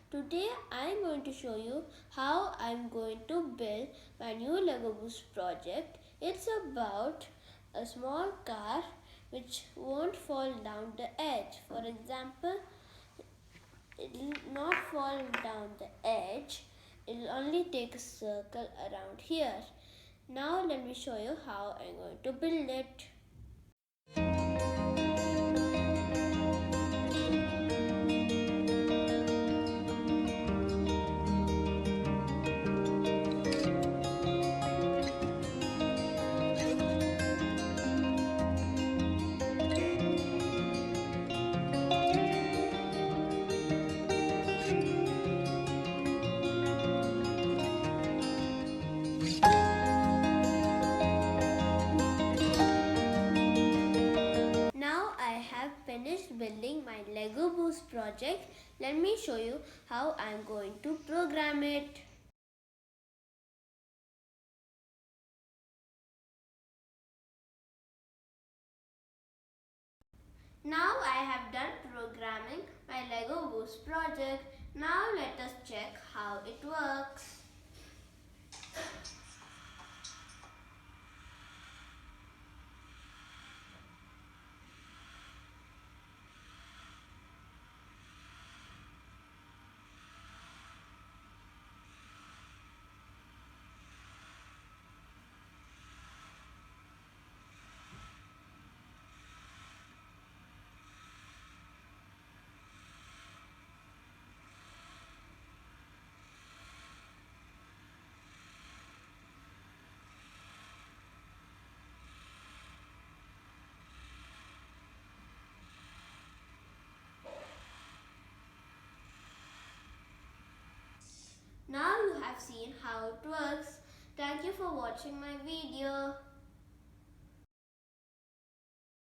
Today I am going to show you how I am going to build my new Lego Boost project. It's about a small car which won't fall down the edge. For example, it will not fall down the edge. It will only take a circle around here. Now let me show you how I am going to build it. Now I have finished building my Lego Boost project. Let me show you how I am going to program it. Now I have done programming my Lego Boost project. Now let us check how it works. Now you have seen how it works. Thank you for watching my video.